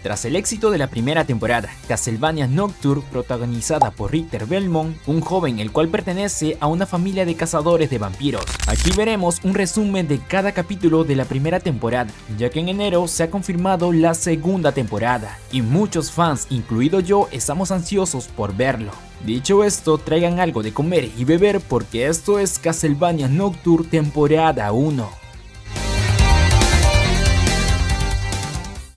Tras el éxito de la primera temporada, Castlevania Nocturne, protagonizada por Richter Belmont, un joven el cual pertenece a una familia de cazadores de vampiros. Aquí veremos un resumen de cada capítulo de la primera temporada, ya que en enero se ha confirmado la segunda temporada, y muchos fans, incluido yo, estamos ansiosos por verlo. Dicho esto, traigan algo de comer y beber porque esto es Castlevania Nocturne temporada 1.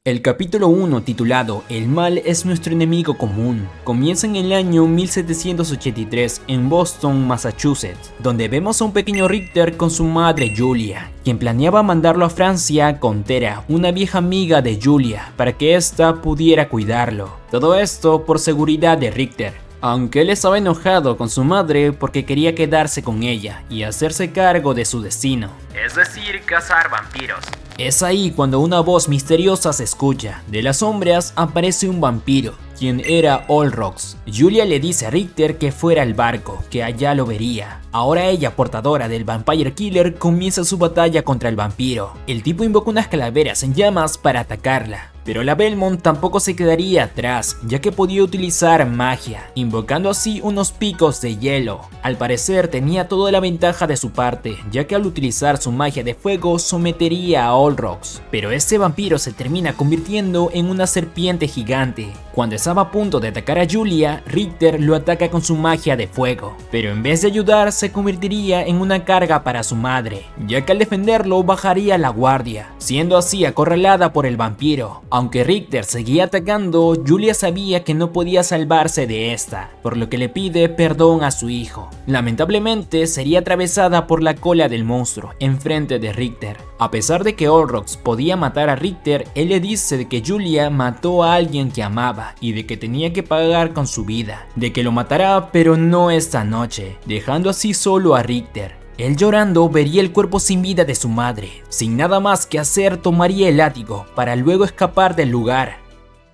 El capítulo 1, titulado El mal es nuestro enemigo común, comienza en el año 1783 en Boston, Massachusetts, donde vemos a un pequeño Richter con su madre Julia, quien planeaba mandarlo a Francia con Tera, una vieja amiga de Julia, para que ésta pudiera cuidarlo. Todo esto por seguridad de Richter, aunque él estaba enojado con su madre porque quería quedarse con ella y hacerse cargo de su destino, es decir, cazar vampiros. Es ahí cuando una voz misteriosa se escucha. De las sombras aparece un vampiro, quien era Olrox. Julia le dice a Richter que fuera al barco, que allá lo vería. Ahora ella, portadora del Vampire Killer, comienza su batalla contra el vampiro. El tipo invoca unas calaveras en llamas para atacarla, pero la Belmont tampoco se quedaría atrás, ya que podía utilizar magia, invocando así unos picos de hielo. Al parecer tenía toda la ventaja de su parte, ya que al utilizar su magia de fuego sometería a Olrox. Pero este vampiro se termina convirtiendo en una serpiente gigante. Cuando estaba a punto de atacar a Julia, Richter lo ataca con su magia de fuego, pero en vez de ayudar se convertiría en una carga para su madre, ya que al defenderlo bajaría la guardia, siendo así acorralada por el vampiro. Aunque Richter seguía atacando, Julia sabía que no podía salvarse de esta, por lo que le pide perdón a su hijo. Lamentablemente sería atravesada por la cola del monstruo enfrente de Richter. A pesar de que Olrox podía matar a Richter, él le dice de que Julia mató a alguien que amaba y de que tenía que pagar con su vida, de que lo matará pero no esta noche, dejando así solo a Richter. Él llorando vería el cuerpo sin vida de su madre. Sin nada más que hacer, tomaría el látigo para luego escapar del lugar.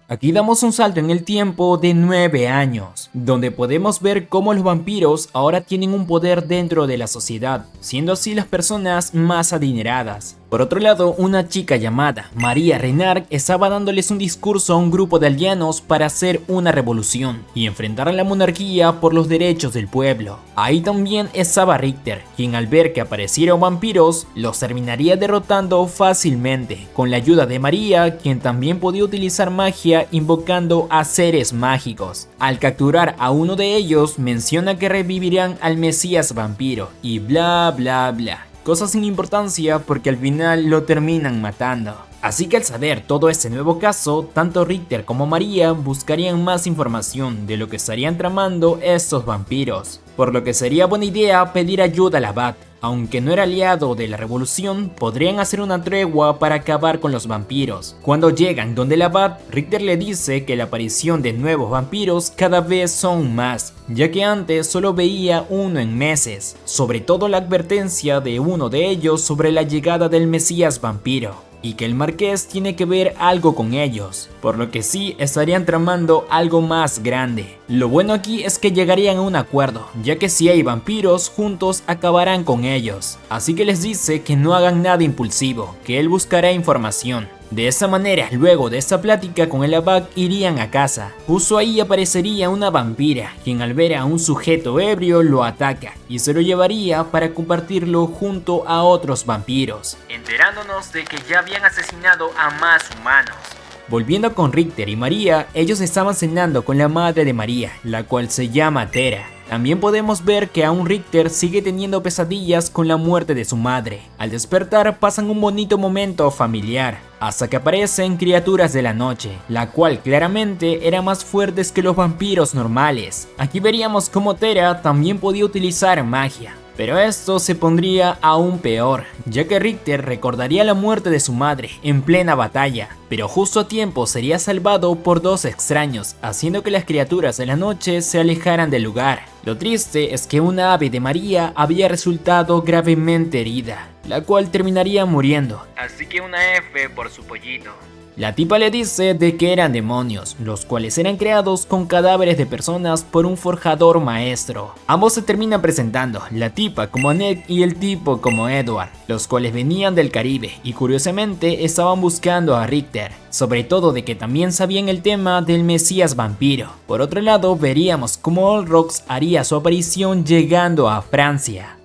Aquí damos un salto en el tiempo de 9 años, donde podemos ver cómo los vampiros ahora tienen un poder dentro de la sociedad, siendo así las personas más adineradas. Por otro lado, una chica llamada María Renard estaba dándoles un discurso a un grupo de aldeanos para hacer una revolución y enfrentar a la monarquía por los derechos del pueblo. Ahí también estaba Richter, quien al ver que aparecieron vampiros, los terminaría derrotando fácilmente, con la ayuda de María, quien también podía utilizar magia invocando a seres mágicos. Al capturar a uno de ellos, menciona que revivirán al Mesías vampiro y bla bla bla. Cosas sin importancia porque al final lo terminan matando. Así que al saber todo este nuevo caso, tanto Richter como María buscarían más información de lo que estarían tramando estos vampiros, por lo que sería buena idea pedir ayuda al abad. Aunque no era aliado de la revolución, podrían hacer una tregua para acabar con los vampiros. Cuando llegan donde el abad, Richter le dice que la aparición de nuevos vampiros cada vez son más, ya que antes solo veía uno en meses, sobre todo la advertencia de uno de ellos sobre la llegada del Mesías vampiro, y que el marqués tiene que ver algo con ellos, por lo que sí estarían tramando algo más grande. Lo bueno aquí es que llegarían a un acuerdo, ya que si hay vampiros, juntos acabarán con ellos. Así que les dice que no hagan nada impulsivo, que él buscará información. De esa manera, luego de esta plática con el abad, irían a casa. Justo ahí aparecería una vampira, quien al ver a un sujeto ebrio lo ataca y se lo llevaría para compartirlo junto a otros vampiros, enterándonos de que ya habían asesinado a más humanos. Volviendo con Richter y María, ellos estaban cenando con la madre de María, la cual se llama Tera. También podemos ver que aún Richter sigue teniendo pesadillas con la muerte de su madre. Al despertar pasan un bonito momento familiar, hasta que aparecen criaturas de la noche, la cual claramente eran más fuertes que los vampiros normales. Aquí veríamos cómo Tera también podía utilizar magia. Pero esto se pondría aún peor, ya que Richter recordaría la muerte de su madre en plena batalla, pero justo a tiempo sería salvado por dos extraños, haciendo que las criaturas de la noche se alejaran del lugar. Lo triste es que una ave de María había resultado gravemente herida, la cual terminaría muriendo. Así que una F por su pollito. La tipa le dice de que eran demonios, los cuales eran creados con cadáveres de personas por un forjador maestro. Ambos se terminan presentando, la tipa como Annette y el tipo como Edward, los cuales venían del Caribe y curiosamente estaban buscando a Richter, sobre todo de que también sabían el tema del Mesías vampiro. Por otro loro, veríamos cómo Olrox haría su aparición llegando a Francia.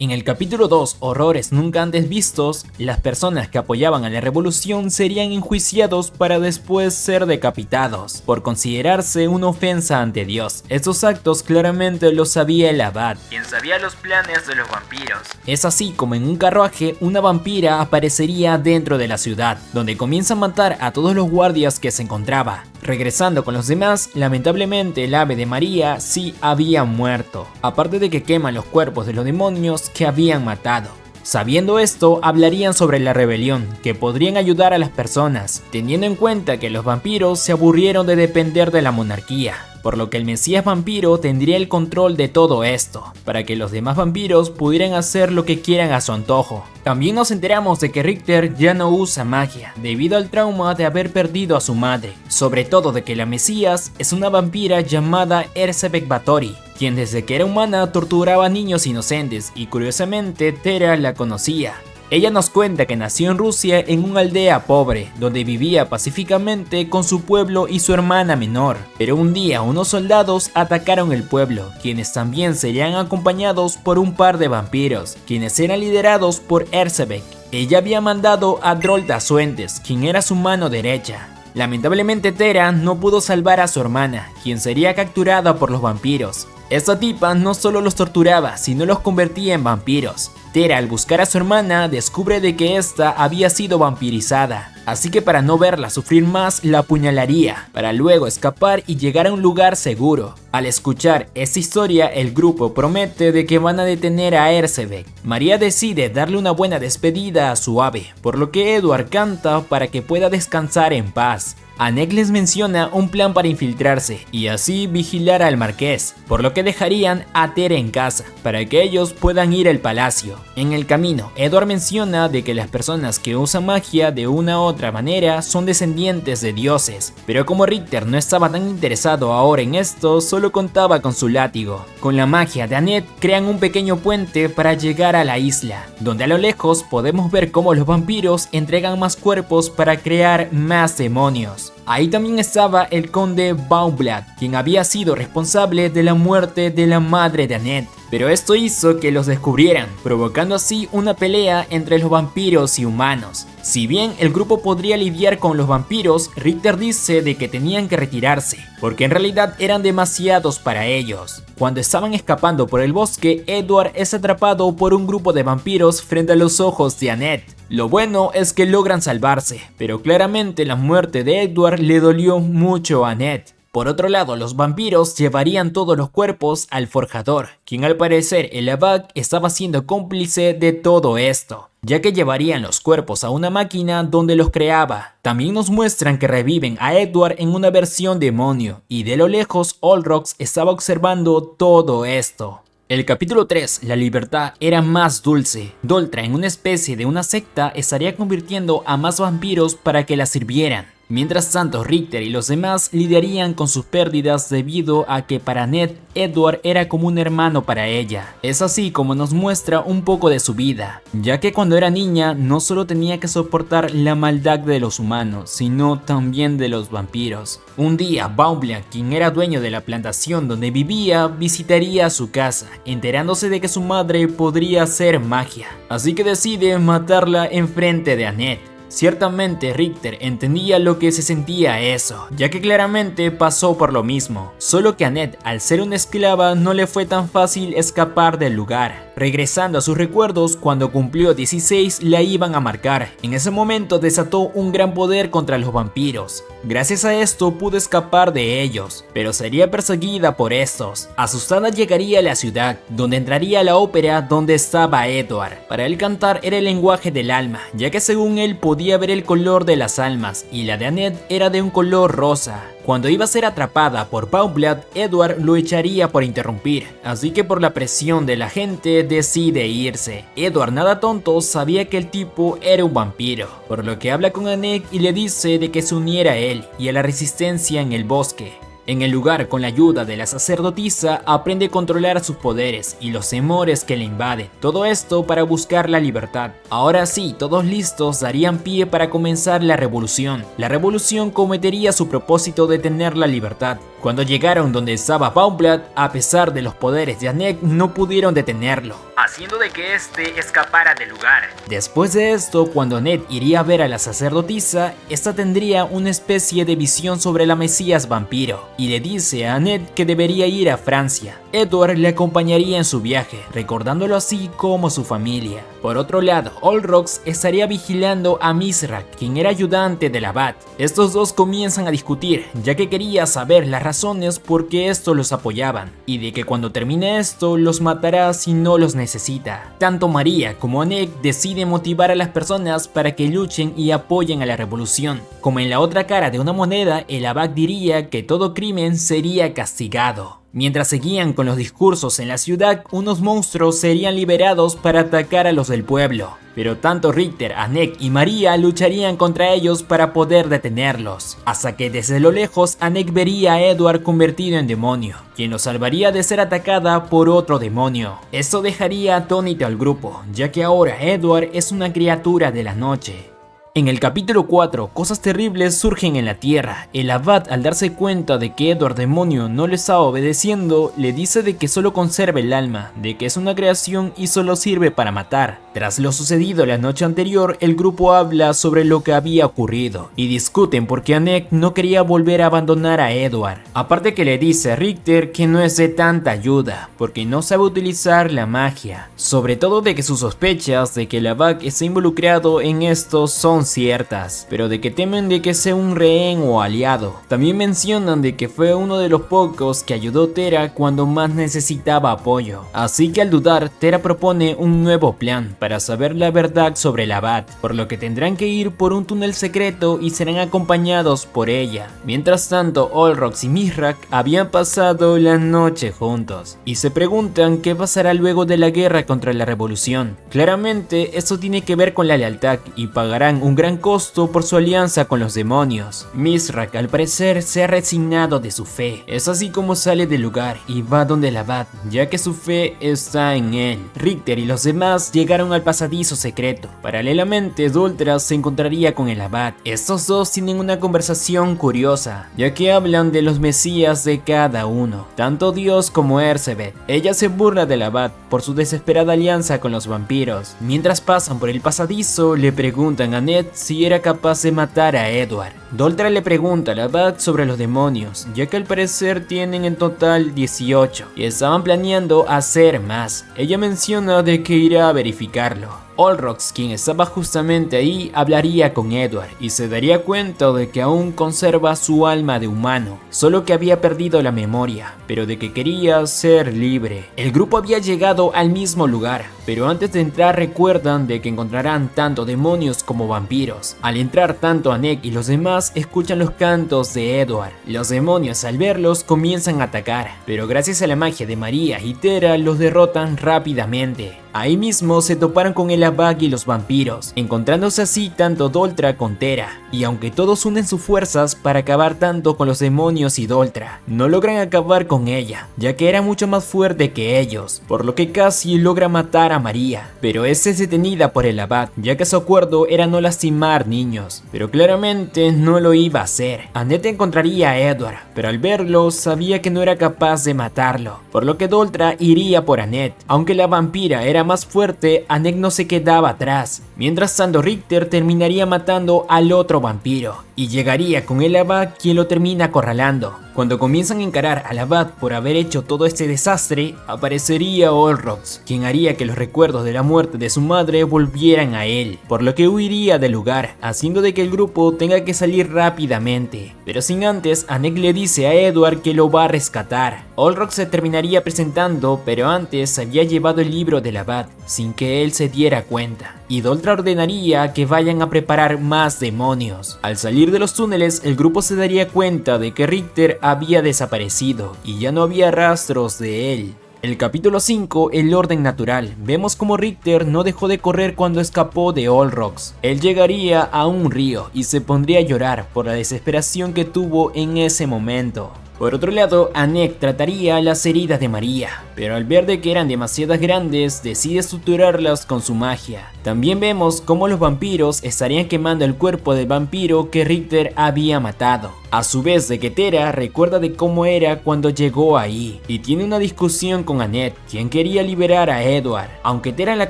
En el capítulo 2, Horrores Nunca Antes Vistos, las personas que apoyaban a la revolución serían enjuiciados para después ser decapitados, por considerarse una ofensa ante Dios. Estos actos claramente los sabía el abad, quien sabía los planes de los vampiros. Es así como en un carruaje, una vampira aparecería dentro de la ciudad, donde comienza a matar a todos los guardias que se encontraba. Regresando con los demás, lamentablemente el ave de María sí había muerto, aparte de que queman los cuerpos de los demonios que habían matado. Sabiendo esto, hablarían sobre la rebelión, que podrían ayudar a las personas, teniendo en cuenta que los vampiros se aburrieron de depender de la monarquía, por lo que el Mesías vampiro tendría el control de todo esto, para que los demás vampiros pudieran hacer lo que quieran a su antojo. También nos enteramos de que Richter ya no usa magia, debido al trauma de haber perdido a su madre, sobre todo de que la Mesías es una vampira llamada Erzsébet Báthory, quien desde que era humana torturaba a niños inocentes y curiosamente Tera la conocía. Ella nos cuenta que nació en Rusia en una aldea pobre, donde vivía pacíficamente con su pueblo y su hermana menor. Pero un día unos soldados atacaron el pueblo, quienes también serían acompañados por un par de vampiros, quienes eran liderados por Erzsébet. Ella había mandado a Drolda Suentes, quien era su mano derecha. Lamentablemente Tera no pudo salvar a su hermana, quien sería capturada por los vampiros. Esta tipa no solo los torturaba, sino los convertía en vampiros. Tera, al buscar a su hermana, descubre de que ésta había sido vampirizada, así que para no verla sufrir más, la apuñalaría, para luego escapar y llegar a un lugar seguro. Al escuchar esta historia, el grupo promete de que van a detener a Erzsébet. María decide darle una buena despedida a su ave, por lo que Edward canta para que pueda descansar en paz. Annette les menciona un plan para infiltrarse y así vigilar al marqués, por lo que dejarían a Tera en casa, para que ellos puedan ir al palacio. En el camino, Edward menciona de que las personas que usan magia de una u otra manera son descendientes de dioses, pero como Richter no estaba tan interesado ahora en esto, solo contaba con su látigo. Con la magia de Annette crean un pequeño puente para llegar a la isla, donde a lo lejos podemos ver cómo los vampiros entregan más cuerpos para crear más demonios. Ahí también estaba el conde Baumblad, quien había sido responsable de la muerte de la madre de Annette. Pero esto hizo que los descubrieran, provocando así una pelea entre los vampiros y humanos. Si bien el grupo podría lidiar con los vampiros, Richter dice de que tenían que retirarse, porque en realidad eran demasiados para ellos. Cuando estaban escapando por el bosque, Edward es atrapado por un grupo de vampiros frente a los ojos de Annette. Lo bueno es que logran salvarse, pero claramente la muerte de Edward le dolió mucho a Annette. Por otro lado, los vampiros llevarían todos los cuerpos al forjador, quien al parecer el abad estaba siendo cómplice de todo esto, ya que llevarían los cuerpos a una máquina donde los creaba. También nos muestran que reviven a Edward en una versión demonio, y de lo lejos Olrox estaba observando todo esto. El capítulo 3, la libertad era más dulce. Doltra, en una especie de una secta, estaría convirtiendo a más vampiros para que la sirvieran. Mientras tanto, Richter y los demás lidiarían con sus pérdidas debido a que para Annette, Edward era como un hermano para ella. Es así como nos muestra un poco de su vida, ya que cuando era niña no solo tenía que soportar la maldad de los humanos, sino también de los vampiros. Un día, Baumblad, quien era dueño de la plantación donde vivía, visitaría su casa, enterándose de que su madre podría hacer magia, así que decide matarla enfrente de Annette. Ciertamente Richter entendía lo que se sentía eso, ya que claramente pasó por lo mismo, solo que Annette, al ser una esclava, no le fue tan fácil escapar del lugar. Regresando a sus recuerdos, cuando cumplió 16 la iban a marcar. En ese momento desató un gran poder contra los vampiros. Gracias a esto pudo escapar de ellos, pero sería perseguida por estos. Asustada llegaría a la ciudad, donde entraría a la ópera donde estaba Edward. Para él cantar era el lenguaje del alma, ya que según él podía ver el color de las almas, y la de Annette era de un color rosa. Cuando iba a ser atrapada por Paublat, Edward lo echaría por interrumpir, así que por la presión de la gente decide irse. Edward, nada tonto, sabía que el tipo era un vampiro, por lo que habla con Annette y le dice de que se uniera a él y a la resistencia en el bosque. En el lugar, con la ayuda de la sacerdotisa, aprende a controlar sus poderes y los temores que le invaden. Todo esto para buscar la libertad. Ahora sí, todos listos, darían pie para comenzar la revolución. La revolución cometería su propósito de tener la libertad. Cuando llegaron donde estaba Paublat, a pesar de los poderes de Annette, no pudieron detenerlo, haciendo de que este escapara del lugar. Después de esto, cuando Annette iría a ver a la sacerdotisa, esta tendría una especie de visión sobre la Mesías vampiro, y le dice a Annette que debería ir a Francia. Edward le acompañaría en su viaje, recordándolo así como su familia. Por otro lado, Olrox estaría vigilando a Mithrak, quien era ayudante del abad. Estos dos comienzan a discutir, ya que quería saber las razones por qué estos los apoyaban, y de que cuando termine esto, los matará si no los necesita. Tanto María como Annette deciden motivar a las personas para que luchen y apoyen a la revolución. Como en la otra cara de una moneda, el abad diría que todo crimen sería castigado. Mientras seguían con los discursos en la ciudad, unos monstruos serían liberados para atacar a los del pueblo. Pero tanto Richter, Annette y María lucharían contra ellos para poder detenerlos. Hasta que desde lo lejos Annette vería a Edward convertido en demonio, quien lo salvaría de ser atacada por otro demonio. Esto dejaría atónito al grupo, ya que ahora Edward es una criatura de la noche. En el capítulo 4, cosas terribles surgen en la tierra. El abad, al darse cuenta de que Edward demonio no le está obedeciendo, le dice de que solo conserva el alma, de que es una creación y solo sirve para matar. Tras lo sucedido la noche anterior, el grupo habla sobre lo que había ocurrido y discuten porque Annette no quería volver a abandonar a Edward. Aparte que le dice a Richter que no es de tanta ayuda, porque no sabe utilizar la magia. Sobre todo de que sus sospechas de que el abad está involucrado en esto son ciertas, pero de que temen de que sea un rehén o aliado. También mencionan de que fue uno de los pocos que ayudó a Tera cuando más necesitaba apoyo. Así que al dudar, Tera propone un nuevo plan para saber la verdad sobre el abad, por lo que tendrán que ir por un túnel secreto y serán acompañados por ella. Mientras tanto, Olrox y Mithrak habían pasado la noche juntos y se preguntan qué pasará luego de la guerra contra la revolución. Claramente esto tiene que ver con la lealtad y pagarán un gran costo por su alianza con los demonios. Mithrak al parecer se ha resignado de su fe, es así como sale del lugar y va donde el abad, ya que su fe está en él. Richter y los demás llegaron al pasadizo secreto. Paralelamente, Dultra se encontraría con el abad. Estos dos tienen una conversación curiosa, ya que hablan de los mesías de cada uno, tanto Dios como Erzsebet. Ella se burla del abad por su desesperada alianza con los vampiros. Mientras pasan por el pasadizo, le preguntan a Annette si era capaz de matar a Edward. Dultra le pregunta al abad sobre los demonios, ya que al parecer tienen en total 18 y estaban planeando hacer más. Ella menciona de que irá a verificarlo. Olrox, quien estaba justamente ahí, hablaría con Edward y se daría cuenta de que aún conserva su alma de humano, solo que había perdido la memoria, pero de que quería ser libre. El grupo había llegado al mismo lugar, pero antes de entrar recuerdan de que encontrarán tanto demonios como vampiros. Al entrar, tanto Annette y los demás escuchan los cantos de Edward. Los demonios al verlos comienzan a atacar, pero gracias a la magia de María y Tera los derrotan rápidamente. Ahí mismo se toparon con el abad y los vampiros, encontrándose así tanto Dultra con Tera, y aunque todos unen sus fuerzas para acabar tanto con los demonios y Dultra, no logran acabar con ella, ya que era mucho más fuerte que ellos, por lo que casi logra matar a María, pero es detenida por el abad, ya que su acuerdo era no lastimar niños, pero claramente no lo iba a hacer. Annette encontraría a Edward, pero al verlo sabía que no era capaz de matarlo, por lo que Dultra iría por Annette. Aunque la vampira era más fuerte, Annette no se quedaba atrás. Mientras tanto, Richter terminaría matando al otro vampiro y llegaría con el abad, quien lo termina acorralando. Cuando comienzan a encarar al abad por haber hecho todo este desastre, aparecería Olrox, quien haría que los recuerdos de la muerte de su madre volvieran a él, por lo que huiría del lugar, haciendo de que el grupo tenga que salir rápidamente. Pero sin antes, Annette le dice a Edward que lo va a rescatar. Olrox se terminaría presentando, pero antes había llevado el libro del abad, sin que él se diera cuenta. y Doltra ordenaría que vayan a preparar más demonios. Al salir de los túneles, el grupo se daría cuenta de que Richter había desaparecido y ya no había rastros de él. El capítulo 5, el orden natural. Vemos como Richter no dejó de correr cuando escapó de Olrox. Él llegaría a un río y se pondría a llorar por la desesperación que tuvo en ese momento. Por otro lado, Annette trataría las heridas de María, pero al ver de que eran demasiadas grandes, decide suturarlas con su magia. También vemos cómo los vampiros estarían quemando el cuerpo del vampiro que Richter había matado. A su vez, de que Tera recuerda de cómo era cuando llegó ahí y tiene una discusión con Annette, quien quería liberar a Edward. Aunque Tera la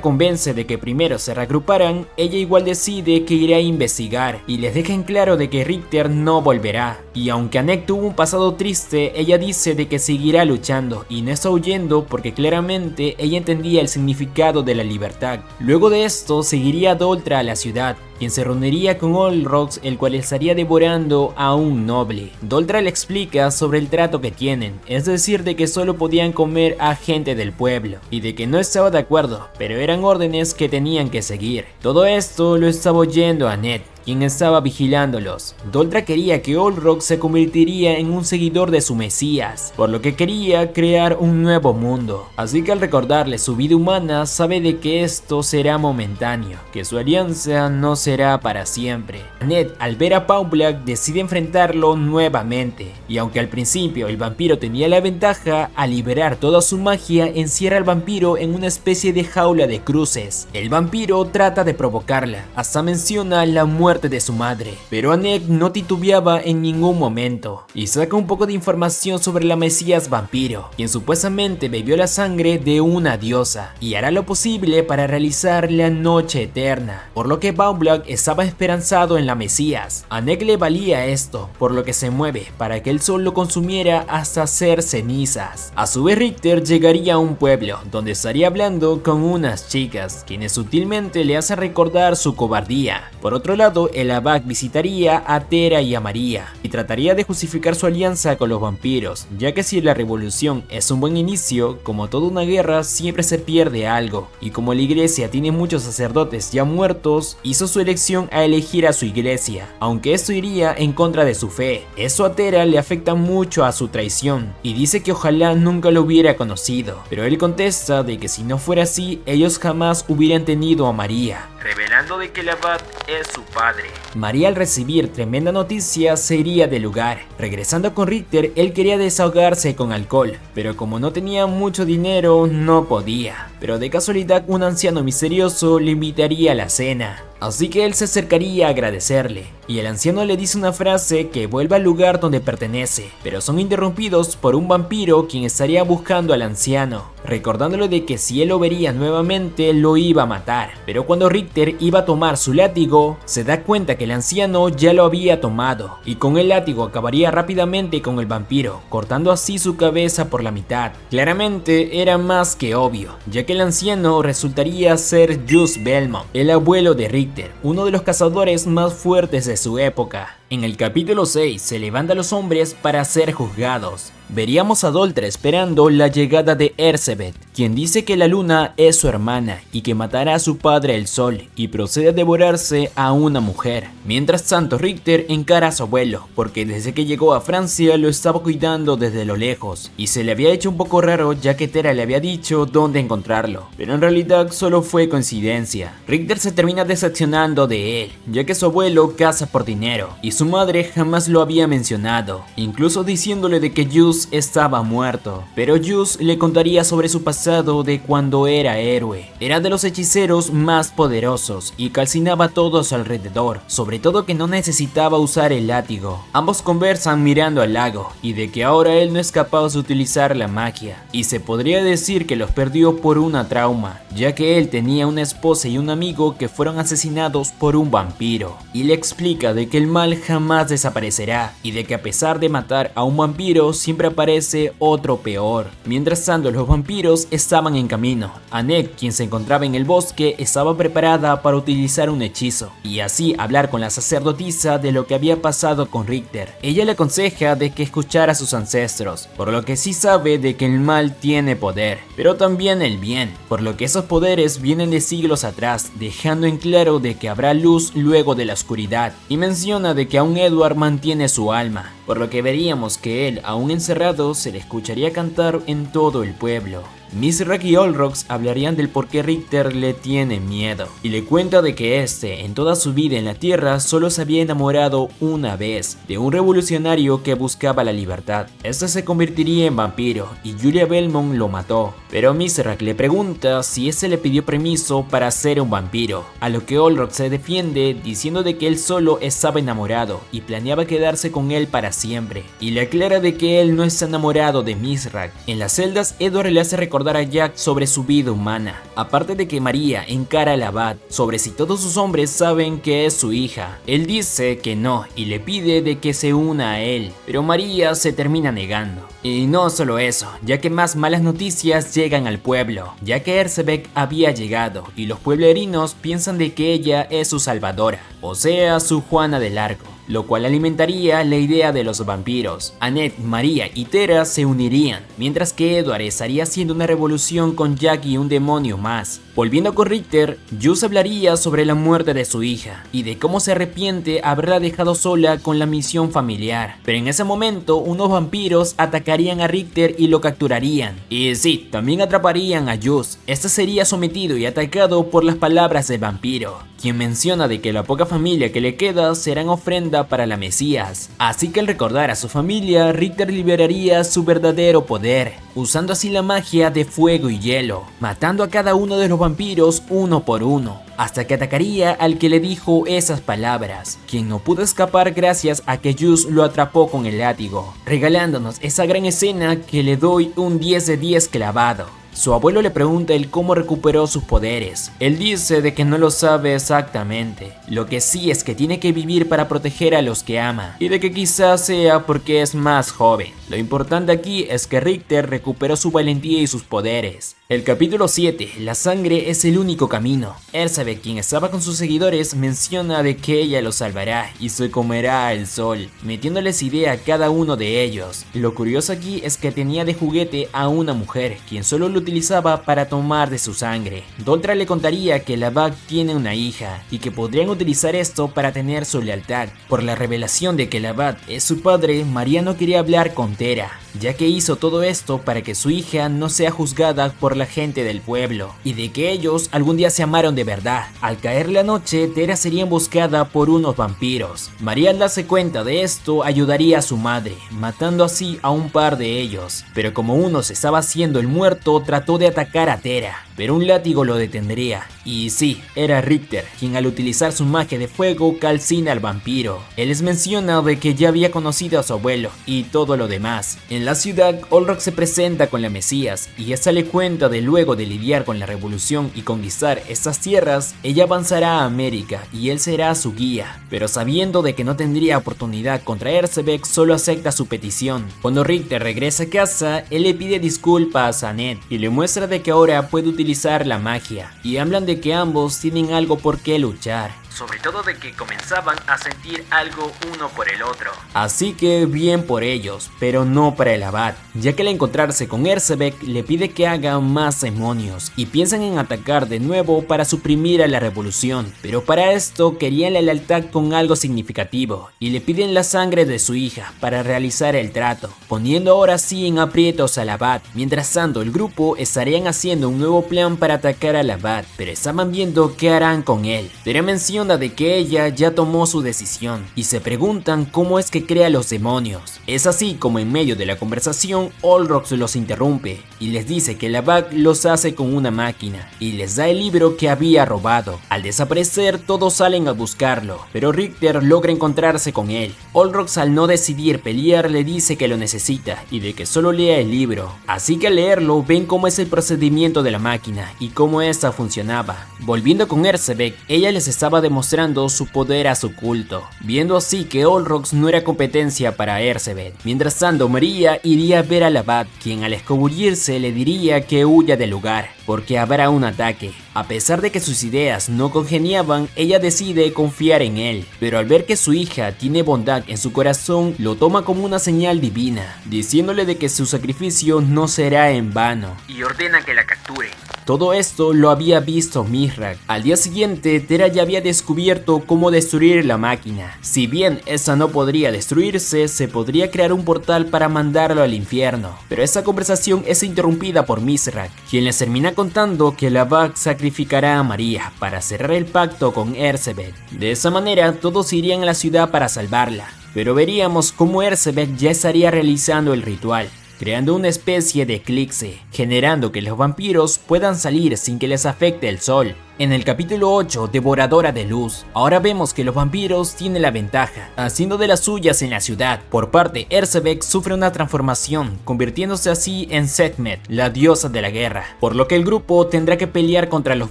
convence de que primero se reagruparan, ella igual decide que irá a investigar y les deja en claro de que Richter no volverá. Y aunque Annette tuvo un pasado triste, ella dice de que seguirá luchando y no está huyendo porque claramente ella entendía el significado de la libertad. Luego de esto seguiría Doltra a la ciudad, quien se reuniría con Olrox, el cual estaría devorando a un noble. Doltra le explica sobre el trato que tienen, es decir de que solo podían comer a gente del pueblo y de que no estaba de acuerdo, pero eran órdenes que tenían que seguir. Todo esto lo estaba oyendo Annette, quien estaba vigilándolos. Doltra quería que Olrox se convertiría en un seguidor de su Mesías, por lo que quería crear un nuevo mundo. Así que al recordarle su vida humana, sabe de que esto será momentáneo, que su alianza no será para siempre. Annette, al ver a Paublack, decide enfrentarlo nuevamente, y aunque al principio el vampiro tenía la ventaja, al liberar toda su magia encierra al vampiro en una especie de jaula de cruces. El vampiro trata de provocarla, hasta menciona la muerte de su madre, pero Annette no titubeaba en ningún momento y saca un poco de información sobre la Mesías vampiro, quien supuestamente bebió la sangre de una diosa y hará lo posible para realizar la noche eterna, por lo que Paublack estaba esperanzado en la Mesías. Annette le valía esto, por lo que se mueve para que el sol lo consumiera hasta hacer cenizas. A su vez, Richter llegaría a un pueblo donde estaría hablando con unas chicas, quienes sutilmente le hacen recordar su cobardía. Por otro lado, el Abad visitaría a Tera y a María y trataría de justificar su alianza con los vampiros, ya que si la revolución es un buen inicio, como toda una guerra siempre se pierde algo, y como la iglesia tiene muchos sacerdotes ya muertos, hizo su elección a elegir a su iglesia, aunque esto iría en contra de su fe. Eso a Tera le afecta mucho a su traición y dice que ojalá nunca lo hubiera conocido, pero él contesta de que si no fuera así, ellos jamás hubieran tenido a María, revelando de que el Abad es su padre. María, al recibir tremenda noticia, se iría del lugar. Regresando con Richter, él quería desahogarse con alcohol, pero como no tenía mucho dinero, no podía. Pero de casualidad, un anciano misterioso le invitaría a la cena, así que él se acercaría a agradecerle, y el anciano le dice una frase que vuelve al lugar donde pertenece, pero son interrumpidos por un vampiro quien estaría buscando al anciano, recordándole de que si él lo vería nuevamente lo iba a matar. Pero cuando Richter iba a tomar su látigo, se da cuenta que el anciano ya lo había tomado, y con el látigo acabaría rápidamente con el vampiro, cortando así su cabeza por la mitad. Claramente era más que obvio, ya que el anciano resultaría ser Just Belmont, el abuelo de Richter, uno de los cazadores más fuertes de su época. En el capítulo 6 se levantan los hombres para ser juzgados. Veríamos a Doltra esperando la llegada de Erzsebet, quien dice que la luna es su hermana y que matará a su padre el sol, y procede a devorarse a una mujer. Mientras tanto, Richter encara a su abuelo, porque desde que llegó a Francia lo estaba cuidando desde lo lejos, y se le había hecho un poco raro ya que Tera le había dicho dónde encontrarlo, pero en realidad solo fue coincidencia. Richter se termina decepcionando de él, ya que su abuelo caza por dinero, y su madre jamás lo había mencionado, incluso diciéndole de que Just estaba muerto. Pero Just le contaría sobre su pasado de cuando era héroe. Era de los hechiceros más poderosos y calcinaba todo a su alrededor, sobre todo que no necesitaba usar el látigo. Ambos conversan mirando al lago y de que ahora él no es capaz de utilizar la magia, y se podría decir que los perdió por una trauma, ya que él tenía una esposa y un amigo que fueron asesinados por un vampiro, y le explica de que el mal jamás desaparecerá y de que a pesar de matar a un vampiro siempre aparece otro peor. Mientras tanto, los vampiros estaban en camino. Annette, quien se encontraba en el bosque, estaba preparada para utilizar un hechizo y así hablar con la sacerdotisa de lo que había pasado con Richter. Ella le aconseja de que escuchara a sus ancestros, por lo que sí sabe de que el mal tiene poder, pero también el bien, por lo que esos poderes vienen de siglos atrás, dejando en claro de que habrá luz luego de la oscuridad, y menciona de que aún Edward mantiene su alma, por lo que veríamos que él, aún encerrado, se le escucharía cantar en todo el pueblo. Mizrak y Olrox hablarían del por qué Richter le tiene miedo, y le cuenta de que este, en toda su vida en la Tierra, solo se había enamorado una vez, de un revolucionario que buscaba la libertad. Este se convertiría en vampiro, y Julia Belmont lo mató, pero Mizrak le pregunta si ese le pidió permiso para ser un vampiro, a lo que Olrox se defiende diciendo de que él solo estaba enamorado, y planeaba quedarse con él para siempre, y le aclara de que él no está enamorado de Mizrak. En las celdas, Edward le hace recordar a Jack sobre su vida humana, aparte de que María encara al abad sobre si todos sus hombres saben que es su hija. Él dice que no y le pide de que se una a él, pero María se termina negando. Y no solo eso, ya que más malas noticias llegan al pueblo, ya que Ercebet había llegado y los pueblerinos piensan de que ella es su salvadora, o sea, su Juana del Arco, lo cual alimentaría la idea de los vampiros. Annette, María y Tera se unirían, mientras que Edward estaría haciendo una revolución con Jack y un demonio más. Volviendo con Richter, Jules hablaría sobre la muerte de su hija y de cómo se arrepiente haberla dejado sola con la misión familiar. Pero en ese momento, unos vampiros atacarían a Richter y lo capturarían. Y sí, también atraparían a Jules. Este sería sometido y atacado por las palabras del vampiro, quien menciona de que la poca familia que le queda serán ofrenda para la Mesías. Así que al recordar a su familia, Richter liberaría su verdadero poder, usando así la magia de fuego y hielo, matando a cada uno de los vampiros uno por uno, hasta que atacaría al que le dijo esas palabras, quien no pudo escapar gracias a que Jules lo atrapó con el látigo, regalándonos esa gran escena que le doy un 10 de 10 clavado. Su abuelo le pregunta el cómo recuperó sus poderes. Él dice de que no lo sabe exactamente. Lo que sí es que tiene que vivir para proteger a los que ama, y de que quizás sea porque es más joven. Lo importante aquí es que Richter recuperó su valentía y sus poderes. El capítulo 7, la sangre es el único camino. Ercebet, quien estaba con sus seguidores, menciona de que ella los salvará y se comerá el sol, metiéndoles idea a cada uno de ellos. Lo curioso aquí es que tenía de juguete a una mujer, quien solo lo utilizaba para tomar de su sangre. Doltra le contaría que la Bag tiene una hija y que podrían utilizar esto para tener su lealtad. Por la revelación de que la Bag es su padre, María no quería hablar con Tera, ya que hizo todo esto para que su hija no sea juzgada por la gente del pueblo, y de que ellos algún día se amaron de verdad. Al caer la noche, Tera sería emboscada por unos vampiros. María, al darse cuenta de esto, ayudaría a su madre, matando así a un par de ellos, pero como uno se estaba haciendo el muerto, trató de atacar a Tera, pero un látigo lo detendría. Y sí, era Richter, quien al utilizar su magia de fuego calcina al vampiro. Él les menciona de que ya había conocido a su abuelo y todo lo demás. En la ciudad, Olrox se presenta con la Mesías y esta le cuenta de luego de lidiar con la revolución y conquistar estas tierras, ella avanzará a América y él será su guía, pero sabiendo de que no tendría oportunidad contra Ercebet, solo acepta su petición. Cuando Richter regresa a casa, él le pide disculpas a Annette y le muestra de que ahora puede utilizar la magia, y hablan de que ambos tienen algo por qué luchar, sobre todo de que comenzaban a sentir algo uno por el otro. Así que bien por ellos, pero no para el abad, ya que al encontrarse con Ercebet le pide que haga más demonios y piensan en atacar de nuevo para suprimir a la revolución, pero para esto querían la lealtad con algo significativo y le piden la sangre de su hija para realizar el trato, poniendo ahora sí en aprietos al abad. Mientras tanto, el grupo estarían haciendo un nuevo plan para atacar al abad, pero estaban viendo qué harán con él. Tera menciona de que ella ya tomó su decisión y se preguntan cómo es que crea los demonios. Es así como en medio de la conversación Olrox los interrumpe y les dice que la Bag los hace con una máquina y les da el libro que había robado. Al desaparecer todos salen a buscarlo, pero Richter logra encontrarse con él. Olrox, al no decidir pelear, le dice que lo necesita y de que solo lea el libro, así que al leerlo ven cómo es el procedimiento de la máquina y cómo esta funcionaba. Volviendo con Ercebet, ella les estaba demostrando demostrando su poder a su culto, viendo así que Olrox no era competencia para Erzsebet. Mientras tanto, María iría a ver al abad, quien al escabullirse le diría que huya del lugar, porque habrá un ataque. A pesar de que sus ideas no congeniaban, ella decide confiar en él, pero al ver que su hija tiene bondad en su corazón, lo toma como una señal divina, diciéndole de que su sacrificio no será en vano, y ordena que la capture. Todo esto lo había visto Mithrak. Al día siguiente, Thera ya había descubierto cómo destruir la máquina. Si bien esa no podría destruirse, se podría crear un portal para mandarlo al infierno. Pero esa conversación es interrumpida por Mithrak, quien les termina contando que la Bag sacrificará a María para cerrar el pacto con Erzsebet. De esa manera, todos irían a la ciudad para salvarla. Pero veríamos cómo Erzsebet ya estaría realizando el ritual, creando una especie de eclipse, generando que los vampiros puedan salir sin que les afecte el sol. En el capítulo 8, Devoradora de Luz, ahora vemos que los vampiros tienen la ventaja, haciendo de las suyas en la ciudad. Por parte, Erzsebet sufre una transformación, convirtiéndose así en Sekhmet, la diosa de la guerra, por lo que el grupo tendrá que pelear contra los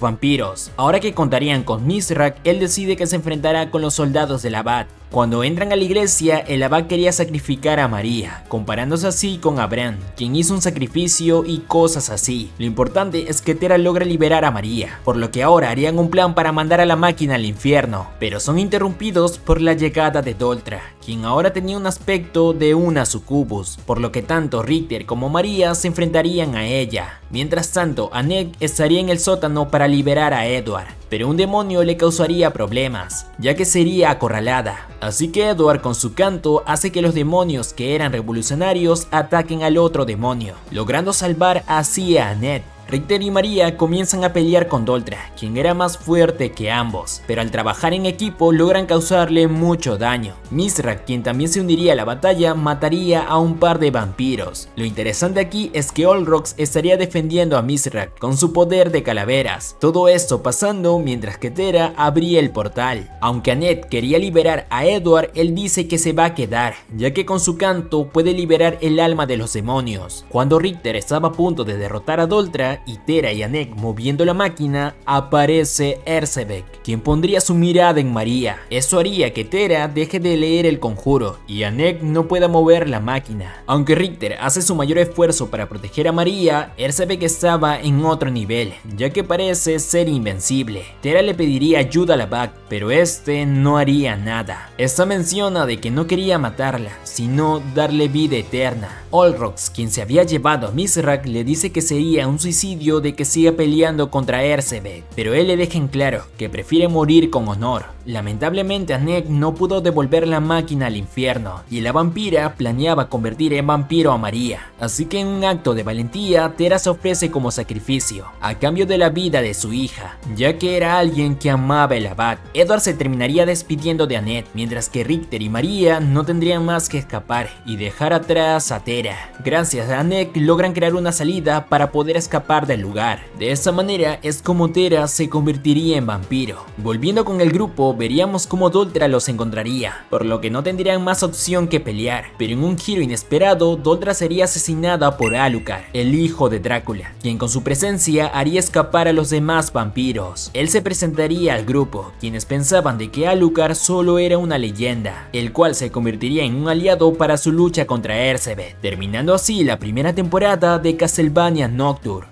vampiros. Ahora que contarían con Mithrak, él decide que se enfrentará con los soldados del abad. Cuando entran a la iglesia, el abad quería sacrificar a María, comparándose así con Abraham, quien hizo un sacrificio y cosas así. Lo importante es que Thera logra liberar a María, por lo que ahora harían un plan para mandar a la máquina al infierno, pero son interrumpidos por la llegada de Doltra, quien ahora tenía un aspecto de una sucubus, por lo que tanto Richter como María se enfrentarían a ella. Mientras tanto, Annette estaría en el sótano para liberar a Edward, pero un demonio le causaría problemas, ya que sería acorralada. Así que Edward con su canto hace que los demonios que eran revolucionarios ataquen al otro demonio, logrando salvar así a Annette. Richter y María comienzan a pelear con Doltra, quien era más fuerte que ambos, pero al trabajar en equipo logran causarle mucho daño. Mithrak, quien también se uniría a la batalla, mataría a un par de vampiros. Lo interesante aquí es que Olrox estaría defendiendo a Mithrak con su poder de calaveras. Todo esto pasando mientras que Thera abría el portal. Aunque Annette quería liberar a Edward, él dice que se va a quedar, ya que con su canto puede liberar el alma de los demonios. Cuando Richter estaba a punto de derrotar a Doltra, y Thera y Annette moviendo la máquina, aparece Erzsebet, quien pondría su mirada en María. Eso haría que Thera deje de leer el conjuro y Annette no pueda mover la máquina. Aunque Richter hace su mayor esfuerzo para proteger a María, Erzsebet estaba en otro nivel, ya que parece ser invencible. Thera le pediría ayuda a la Bag, pero este no haría nada. Esta menciona de que no quería matarla, sino darle vida eterna. Olrox, quien se había llevado a Mithrak, le dice que sería un suicidio de que siga peleando contra Erzsebet, pero él le deja en claro que prefiere morir con honor. Lamentablemente, Annette no pudo devolver la máquina al infierno y la vampira planeaba convertir en vampiro a María, así que en un acto de valentía, Thera se ofrece como sacrificio a cambio de la vida de su hija, ya que era alguien que amaba el abad. Edward se terminaría despidiendo de Annette, mientras que Richter y María no tendrían más que escapar y dejar atrás a Thera. Gracias a Annette logran crear una salida para poder escapar del lugar. De esa manera es como Thera se convertiría en vampiro. Volviendo con el grupo, veríamos cómo Doltra los encontraría, por lo que no tendrían más opción que pelear, pero en un giro inesperado, Doltra sería asesinada por Alucard, el hijo de Drácula, quien con su presencia haría escapar a los demás vampiros. Él se presentaría al grupo, quienes pensaban de que Alucard solo era una leyenda, el cual se convertiría en un aliado para su lucha contra Erzsebet, terminando así la primera temporada de Castlevania Nocturne.